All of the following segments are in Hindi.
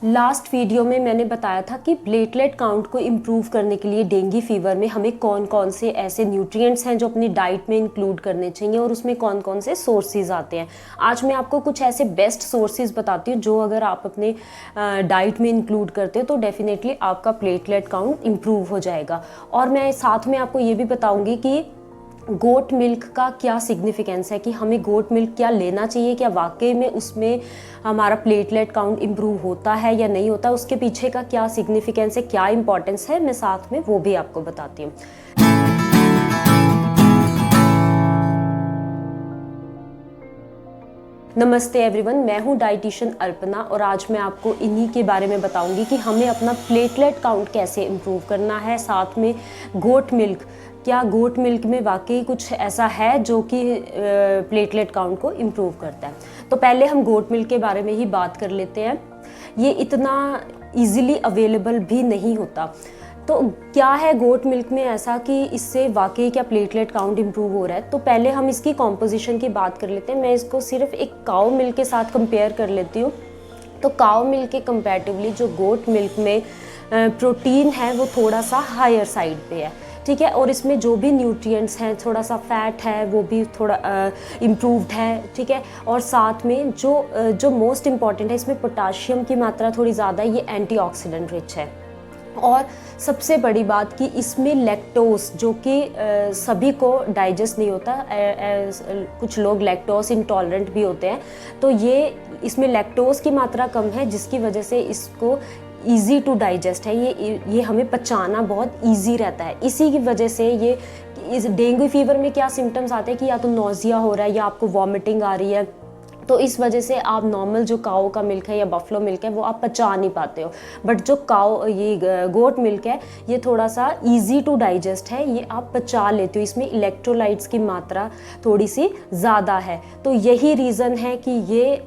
लास्ट वीडियो में मैंने बताया था कि प्लेटलेट काउंट को इम्प्रूव करने के लिए डेंगू फीवर में हमें कौन कौन से ऐसे न्यूट्रिएंट्स हैं जो अपनी डाइट में इंक्लूड करने चाहिए और उसमें कौन कौन से सोर्सेज आते हैं। आज मैं आपको कुछ ऐसे बेस्ट सोर्सेज बताती हूँ जो अगर आप अपने डाइट में इंक्लूड करते हो तो डेफिनेटली आपका प्लेटलेट काउंट इम्प्रूव हो जाएगा। और मैं साथ में आपको ये भी बताऊँगी कि गोट मिल्क का क्या सिग्निफिकेंस है, कि हमें गोट मिल्क क्या लेना चाहिए, क्या वाकई में उसमें हमारा प्लेटलेट काउंट इम्प्रूव होता है या नहीं होता, उसके पीछे का क्या सिग्निफिकेंस है, क्या इंपॉर्टेंस है, मैं साथ में वो भी आपको बताती हूँ। नमस्ते एवरीवन, मैं हूँ डाइटिशियन अल्पना और आज मैं आपको इन्हीं के बारे में बताऊंगी कि हमें अपना प्लेटलेट काउंट कैसे इम्प्रूव करना है। साथ में गोट मिल्क, क्या गोट मिल्क में वाकई कुछ ऐसा है जो कि प्लेटलेट काउंट को इम्प्रूव करता है। तो पहले हम गोट मिल्क के बारे में ही बात कर लेते हैं। ये इतना ईजिली अवेलेबल भी नहीं होता। तो क्या है गोट मिल्क में ऐसा कि इससे वाकई क्या प्लेटलेट काउंट इम्प्रूव हो रहा है। तो पहले हम इसकी कॉम्पोजिशन की बात कर लेते हैं। मैं इसको सिर्फ एक काऊ मिल्क के साथ कंपेयर कर लेती हूँ। तो काऊ मिल्क के कंपैरेटिवली जो गोट मिल्क में प्रोटीन है वो थोड़ा सा हायर साइड पे है, ठीक है। और इसमें जो भी न्यूट्रिएंट्स हैं, थोड़ा सा फैट है वो भी थोड़ा इम्प्रूव्ड है, ठीक है। और साथ में जो मोस्ट इम्पॉर्टेंट है, इसमें पोटाशियम की मात्रा थोड़ी ज़्यादा है, ये एंटीऑक्सीडेंट रिच है। और सबसे बड़ी बात कि इसमें लैक्टोस, जो कि सभी को डाइजेस्ट नहीं होता, कुछ लोग लैक्टोस इंटॉलरेंट भी होते हैं, तो ये इसमें लैक्टोस की मात्रा कम है जिसकी वजह से इसको ईज़ी टू डाइजेस्ट है। ये हमें पचाना बहुत ईजी रहता है। इसी की वजह से ये इस डेंगू फीवर में क्या सिम्टम्स आते हैं कि या तो नोज़िया हो रहा है या आपको वॉमिटिंग आ रही है, तो इस वजह से आप नॉर्मल जो काऊ का मिल्क है या बफलो मिल्क है वो आप पचा नहीं पाते हो। बट जो गोट मिल्क है ये थोड़ा सा इजी टू डाइजेस्ट है, ये आप पचा लेते हो। इसमें इलेक्ट्रोलाइट्स की मात्रा थोड़ी सी ज़्यादा है। तो यही रीज़न है कि ये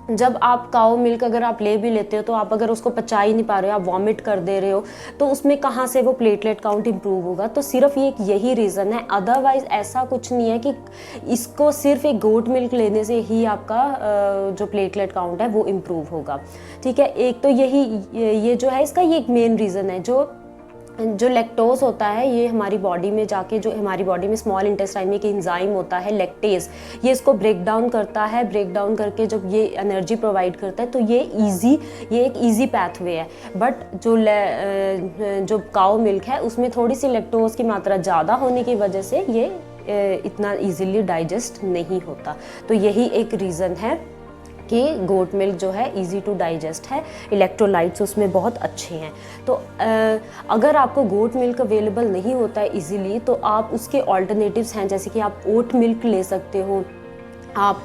जब आप काऊ मिल्क अगर आप ले भी लेते हो तो आप अगर उसको पचा ही नहीं पा रहे हो, आप वॉमिट कर दे रहे हो, तो उसमें कहाँ से वो प्लेटलेट काउंट इम्प्रूव होगा। तो सिर्फ ये यही रीज़न है, अदरवाइज ऐसा कुछ नहीं है कि इसको सिर्फ एक गोट मिल्क लेने से ही आपका जो प्लेटलेट काउंट है वो इम्प्रूव होगा, ठीक है। एक तो ये जो है इसका ये एक मेन रीज़न है। जो लैक्टोज होता है ये हमारी बॉडी में जाके, जो हमारी बॉडी में स्मॉल इंटेस्टाइन में एक एंजाइम होता है लैक्टेज, ये इसको ब्रेक डाउन करता है। ब्रेक डाउन करके जब ये एनर्जी प्रोवाइड करता है तो ये एक ईजी पैथवे है। बट जो काऊ मिल्क है उसमें थोड़ी सी लैक्टोज की मात्रा ज़्यादा होने की वजह से ये इतना ईजिली डाइजेस्ट नहीं होता। तो यही एक रीज़न है कि गोट मिल्क जो है इजी टू डाइजेस्ट है, इलेक्ट्रोलाइट्स उसमें बहुत अच्छे हैं। तो अगर आपको गोट मिल्क अवेलेबल नहीं होता है इजीली, तो आप उसके ऑल्टरनेटिव्स हैं, जैसे कि आप ओट मिल्क ले सकते हो, आप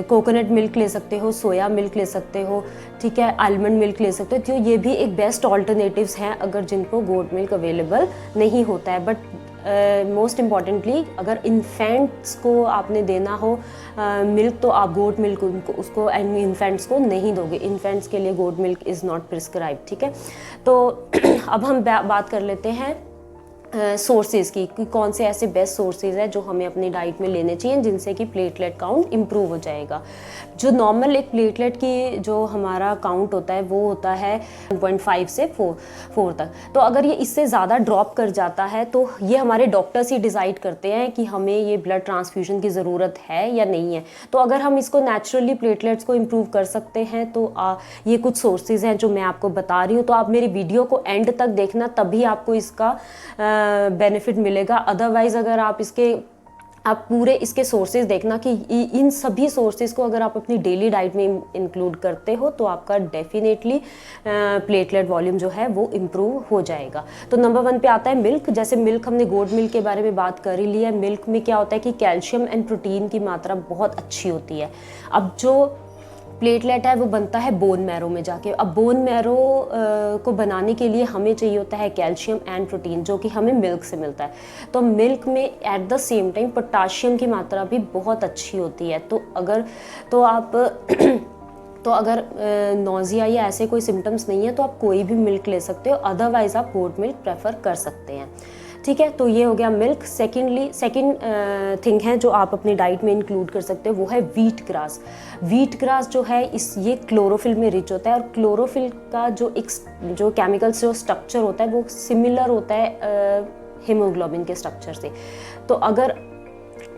कोकोनट मिल्क ले सकते हो, सोया मिल्क ले सकते हो, ठीक है, आलमंड मिल्क ले सकते हो। तो ये भी एक बेस्ट ऑल्टरनेटिव्स हैं अगर जिनको गोट मिल्क अवेलेबल नहीं होता है। बट मोस्ट इम्पॉर्टेंटली अगर इन्फेंट्स को आपने देना हो मिल्क, तो आप गोट मिल्क उसको इन्फेंट्स को नहीं दोगे। इन्फेंट्स के लिए goat milk is not prescribe, ठीक है। तो अब हम बात कर लेते हैं सोर्सेज की, कि कौन से ऐसे बेस्ट सोर्सेज है जो हमें अपनी डाइट में लेने चाहिए जिनसे कि प्लेटलेट काउंट इम्प्रूव हो जाएगा। जो नॉर्मल एक प्लेटलेट की जो हमारा काउंट होता है वो होता है 1.5 से 4 तक। तो अगर ये इससे ज़्यादा ड्रॉप कर जाता है तो ये हमारे डॉक्टर्स ही डिसाइड करते हैं कि हमें ये ब्लड ट्रांसफ्यूजन की ज़रूरत है या नहीं है। तो अगर हम इसको नेचुरली प्लेटलेट्स को इम्प्रूव कर सकते हैं तो ये कुछ सोर्सेज हैं जो मैं आपको बता रही हूँ। तो आप मेरी वीडियो को एंड तक देखना, तभी आपको इसका बेनिफिट मिलेगा। अदरवाइज अगर आप पूरे इसके सोर्सेज देखना कि इन सभी सोर्सेज को अगर आप अपनी डेली डाइट में इंक्लूड करते हो तो आपका डेफिनेटली प्लेटलेट वॉल्यूम जो है वो इम्प्रूव हो जाएगा। तो नंबर 1 पे आता है मिल्क। जैसे मिल्क, हमने गोट मिल्क के बारे में बात कर ही ली है। मिल्क में क्या होता है कि कैल्शियम एंड प्रोटीन की मात्रा बहुत अच्छी होती है। अब जो प्लेटलेट है वो बनता है बोन मैरो में जाके। अब बोन मैरो को बनाने के लिए हमें चाहिए होता है कैल्शियम एंड प्रोटीन, जो कि हमें मिल्क से मिलता है। तो मिल्क में at the same time potassium की मात्रा भी बहुत अच्छी होती है। तो अगर नोज़िया या ऐसे कोई सिम्टम्स नहीं है तो आप कोई भी मिल्क ले सकते हो, अदरवाइज़ आप गोट मिल्क प्रेफर कर सकते हैं। ठीक है, तो ये हो गया मिल्क। सेकेंड थिंग है जो आप अपनी डाइट में इंक्लूड कर सकते हो, वो है वीट ग्रास। वीट ग्रास जो है ये क्लोरोफिल में रिच होता है, और क्लोरोफिल का जो केमिकल्स जो स्ट्रक्चर होता है वो सिमिलर होता है हीमोग्लोबिन के स्ट्रक्चर से।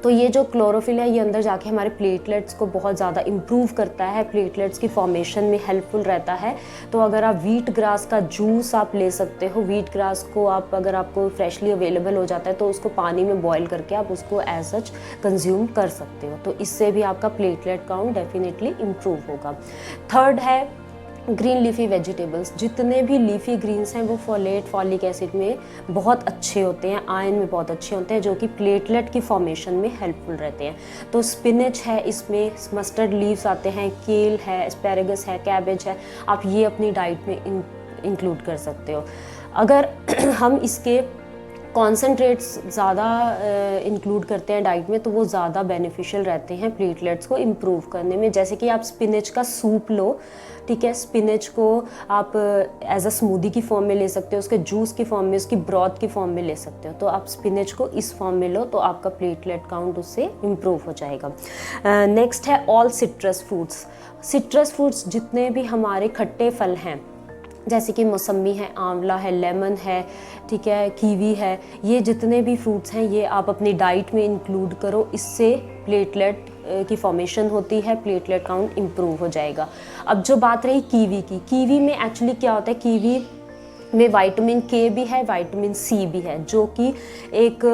तो ये जो क्लोरोफिल है ये अंदर जाके हमारे प्लेटलेट्स को बहुत ज़्यादा इम्प्रूव करता है, प्लेटलेट्स की फॉर्मेशन में हेल्पफुल रहता है। तो अगर आप वीट ग्रास का जूस आप ले सकते हो, वीट ग्रास को आप अगर आपको फ्रेशली अवेलेबल हो जाता है तो उसको पानी में बॉईल करके आप उसको एज सच कंज्यूम कर सकते हो, तो इससे भी आपका प्लेटलेट काउंट डेफिनेटली इम्प्रूव होगा। थर्ड है ग्रीन लीफी वेजिटेबल्स। जितने भी लीफी ग्रीन्स हैं वो फोलेट, फॉलिक एसिड में बहुत अच्छे होते हैं, आयरन में बहुत अच्छे होते हैं, जो कि प्लेटलेट की फॉर्मेशन में हेल्पफुल रहते हैं। तो स्पिनच है, इसमें मस्टर्ड लीव्स आते हैं, केल है, एस्पैरेगस है, कैबेज है, आप ये अपनी डाइट में इंक्लूड कर सकते हो। अगर हम इसके कॉन्सेंट्रेट्स ज़्यादा इंक्लूड करते हैं डाइट में तो वो ज़्यादा बेनिफिशियल रहते हैं प्लेटलेट्स को इम्प्रूव करने में। जैसे कि आप स्पिनच का सूप लो, ठीक है, स्पिनच को आप एज अ स्मूदी की फॉर्म में ले सकते हो, उसके जूस की फॉर्म में, उसकी ब्रॉथ की फॉर्म में ले सकते हो। तो आप स्पिनच को इस फॉर्म में लो तो आपका प्लेटलेट काउंट उससे इम्प्रूव हो जाएगा। नेक्स्ट है all citrus fruits. Citrus fruits जितने भी हमारे खट्टे फल हैं, जैसे कि मौसम्मी है, आंवला है, लेमन है, ठीक है, कीवी है, ये जितने भी फ्रूट्स हैं ये आप अपनी डाइट में इंक्लूड करो, इससे प्लेटलेट की फॉर्मेशन होती है, प्लेटलेट काउंट इम्प्रूव हो जाएगा। अब जो बात रही कीवी की, कीवी में एक्चुअली क्या होता है, कीवी में विटामिन के भी है, विटामिन सी भी है, जो कि एक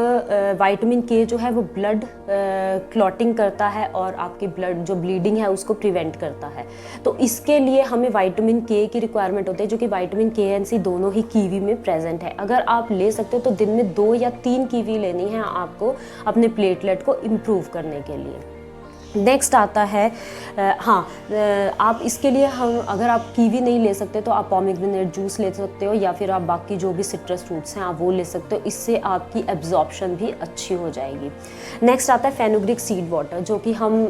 विटामिन के जो है वो ब्लड क्लॉटिंग करता है और आपकी ब्लड जो ब्लीडिंग है उसको प्रिवेंट करता है। तो इसके लिए हमें विटामिन के की रिक्वायरमेंट होती है, जो कि विटामिन के एंड सी दोनों ही कीवी में प्रेजेंट है। अगर आप ले सकते हो तो दिन में 2 या 3 कीवी लेनी है आपको अपने प्लेटलेट को इम्प्रूव करने के लिए। नेक्स्ट आता है आप इसके लिए अगर आप कीवी नहीं ले सकते तो आप पोमेग्रेनेट जूस ले सकते हो, या फिर आप बाकी जो भी सिट्रस फ्रूट्स हैं आप वो ले सकते हो, इससे आपकी एब्जॉर्प्शन भी अच्छी हो जाएगी। नेक्स्ट आता है फेनुग्रिक सीड वाटर, जो कि हम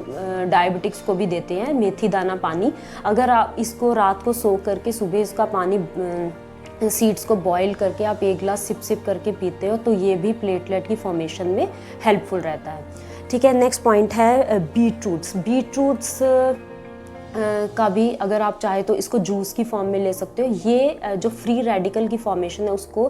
डायबिटिक्स को भी देते हैं, मेथी दाना पानी। अगर आप इसको रात को सोख करके सुबह इसका पानी सीड्स को बॉईल करके आप 1 गिलास सिप करके पीते हो तो ये भी प्लेटलेट की फॉर्मेशन में हेल्पफुल रहता है। ठीक है, नेक्स्ट पॉइंट है बीटरूट्स का भी अगर आप चाहे तो इसको जूस की फॉर्म में ले सकते हो। ये जो फ्री रेडिकल की फॉर्मेशन है उसको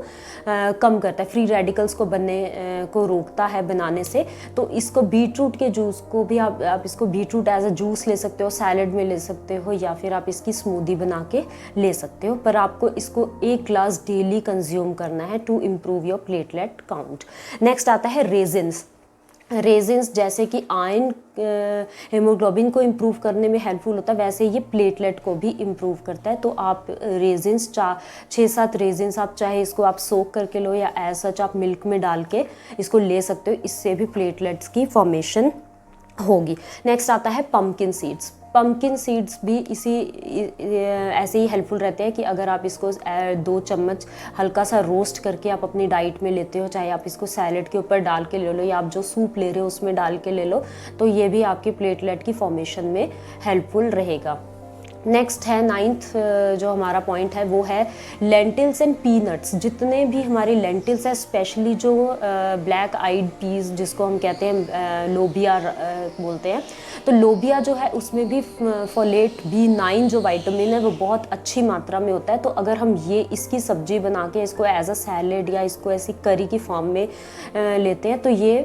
कम करता है, फ्री रेडिकल्स को बनने को रोकता है बनाने से। तो इसको बीटरूट के जूस को भी आप इसको बीटरूट एज अ जूस ले सकते हो, सैलड में ले सकते हो, या फिर आप इसकी स्मूदी बना के ले सकते हो। पर आपको इसको 1 ग्लास डेली कंज्यूम करना है to improve your platelet count. Next आता है रेजिन्स, जैसे कि आयरन हेमोग्लोबिन को इम्प्रूव करने में हेल्पफुल होता है, वैसे ये प्लेटलेट को भी इम्प्रूव करता है। तो आप रेजिन्स 6-7 रेजिन्स आप चाहे इसको आप सोक करके लो या एज सच आप मिल्क में डाल के इसको ले सकते हो, इससे भी प्लेटलेट्स की फॉर्मेशन होगी। नेक्स्ट आता है पम्पकिन सीड्स भी ऐसे ही हेल्पफुल रहते हैं कि अगर आप इसको 2 चम्मच हल्का सा रोस्ट करके आप अपनी डाइट में लेते हो, चाहे आप इसको सैलेड के ऊपर डाल के ले लो या आप जो सूप ले रहे हो उसमें डाल के ले लो, तो ये भी आपकी प्लेटलेट की फॉर्मेशन में हेल्पफुल रहेगा। नेक्स्ट है 9th जो हमारा पॉइंट है वो है लेंटिल्स एंड पीनट्स। जितने भी हमारे लेंटिल्स है, स्पेशली जो ब्लैक आइड पीस जिसको हम कहते हैं लोबिया बोलते हैं, तो लोबिया जो है उसमें भी फोलेट B9 जो विटामिन है वो बहुत अच्छी मात्रा में होता है। तो अगर हम इसकी सब्जी बना के इसको एज अ सैलेड या इसको ऐसी करी की फॉर्म में लेते हैं तो ये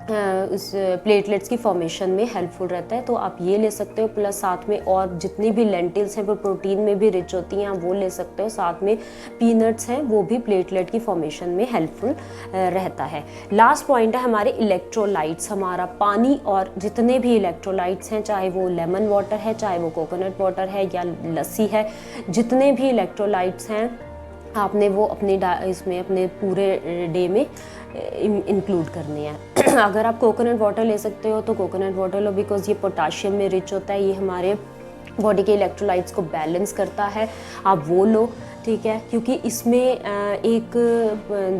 उस प्लेटलेट्स की फॉर्मेशन में हेल्पफुल रहता है। तो आप ये ले सकते हो, प्लस साथ में और जितनी भी लेंटिल्स हैं वो प्रोटीन में भी रिच होती हैं, आप वो ले सकते हो। साथ में पीनट्स हैं वो भी प्लेटलेट की फॉर्मेशन में हेल्पफुल रहता है। लास्ट पॉइंट है हमारे इलेक्ट्रोलाइट्स। हमारा पानी और जितने भी इलेक्ट्रोलाइट्स हैं, चाहे वो लेमन वाटर है, चाहे वो कोकोनट वाटर है या लस्सी है, जितने भी इलेक्ट्रोलाइट्स हैं आपने वो इसमें अपने पूरे डे में इंक्लूड करनी है। अगर आप कोकोनट वाटर ले सकते हो तो कोकोनट वाटर लो, बिकॉज ये पोटाशियम में रिच होता है, ये हमारे बॉडी के इलेक्ट्रोलाइट्स को बैलेंस करता है, आप वो लो, ठीक है। क्योंकि इसमें एक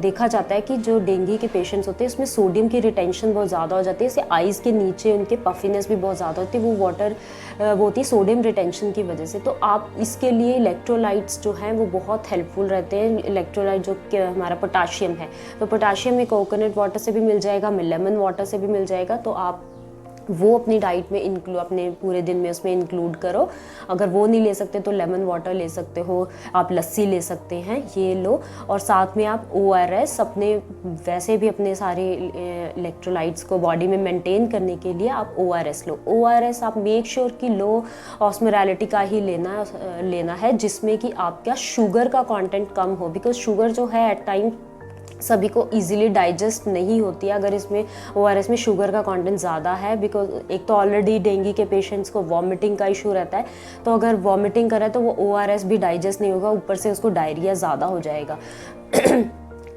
देखा जाता है कि जो डेंगू के पेशेंट्स होते हैं इसमें सोडियम की रिटेंशन बहुत ज़्यादा हो जाती है, इससे आइज़ के नीचे उनके पफिनेस भी बहुत ज़्यादा होती है, वो वो होती है सोडियम रिटेंशन की वजह से। तो आप इसके लिए इलेक्ट्रोलाइट्स जो हैं वो बहुत हेल्पफुल रहते हैं। इलेक्ट्रोलाइट जो कि हमारा पोटाशियम है, तो पोटाशियम में कोकोनट वाटर से भी मिल जाएगा, में लेमन वाटर से भी मिल जाएगा, तो आप वो अपनी डाइट में अपने पूरे दिन में उसमें इंक्लूड करो। अगर वो नहीं ले सकते तो लेमन वाटर ले सकते हो, आप लस्सी ले सकते हैं, ये लो। और साथ में आप ORS अपने वैसे भी अपने सारे इलेक्ट्रोलाइट्स को बॉडी में मेंटेन करने के लिए आप ORS लो। ORS आप मेक श्योर कि लो ऑस्मोलैरिटी का ही लेना है, जिसमें कि आपका शुगर का कंटेंट कम हो, बिकॉज शुगर जो है एट टाइम सभी को इजीली डाइजेस्ट नहीं होती है अगर इसमें ORS में शुगर का कंटेंट ज़्यादा है। बिकॉज एक तो ऑलरेडी डेंगू के पेशेंट्स को वॉमिटिंग का इशू रहता है, तो अगर वॉमिटिंग करे तो वो ORS भी डाइजेस्ट नहीं होगा, ऊपर से उसको डायरिया ज़्यादा हो जाएगा।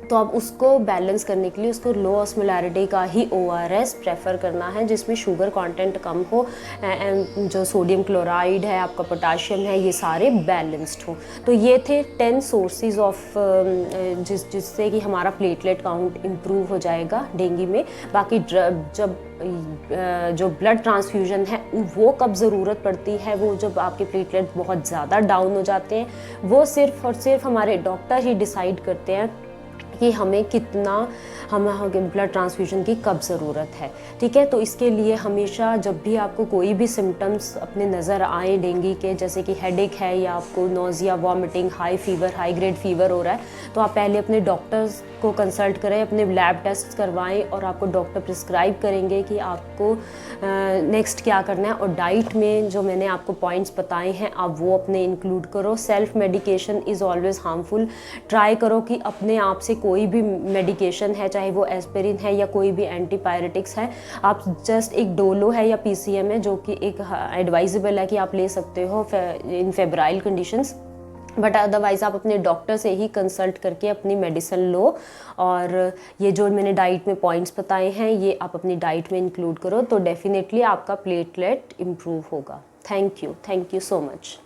तो अब उसको बैलेंस करने के लिए उसको लो ऑस्मोलैरिटी का ही ORS प्रेफर करना है, जिसमें शुगर कंटेंट कम हो, जो सोडियम क्लोराइड है, आपका पोटाशियम है, ये सारे बैलेंस्ड हो। तो ये थे 10 सोर्सेज ऑफ जिससे कि हमारा प्लेटलेट काउंट इम्प्रूव हो जाएगा डेंगू में। बाकी जब जो ब्लड ट्रांसफ्यूजन है वो कब ज़रूरत पड़ती है, वो जब आपके प्लेटलेट बहुत ज़्यादा डाउन हो जाते हैं, वो सिर्फ और सिर्फ हमारे डॉक्टर ही डिसाइड करते हैं कि हमें कितना ब्लड ट्रांसफ्यूजन की कब ज़रूरत है, ठीक है। तो इसके लिए हमेशा जब भी आपको कोई भी सिम्टम्स अपने नज़र आए डेंगू के, जैसे कि हेडेक है या आपको nausea, vomiting, high fever, high grade fever हो रहा है, तो आप पहले अपने डॉक्टर्स को कंसल्ट करें, अपने लैब टेस्ट करवाएं और आपको डॉक्टर प्रिस्क्राइब करेंगे कि आपको नेक्स्ट क्या करना है। और डाइट में जो मैंने आपको पॉइंट्स बताए हैं आप वो अपने इंक्लूड करो। Self medication is always harmful. Try करो कि अपने आप से कोई भी मेडिकेशन है, चाहे वो एस्पिरिन है या कोई भी एंटीपायरेटिक्स है, आप जस्ट एक डोलो है या PCM है, जो कि एक एडवाइजेबल है कि आप ले सकते हो इन फेब्राइल कंडीशंस, बट अदरवाइज़ आप अपने डॉक्टर से ही कंसल्ट करके अपनी मेडिसिन लो। और ये जो मैंने डाइट में पॉइंट्स बताए हैं ये आप अपनी डाइट में इंक्लूड करो, तो डेफिनेटली आपका प्लेटलेट इम्प्रूव होगा। Thank you so much.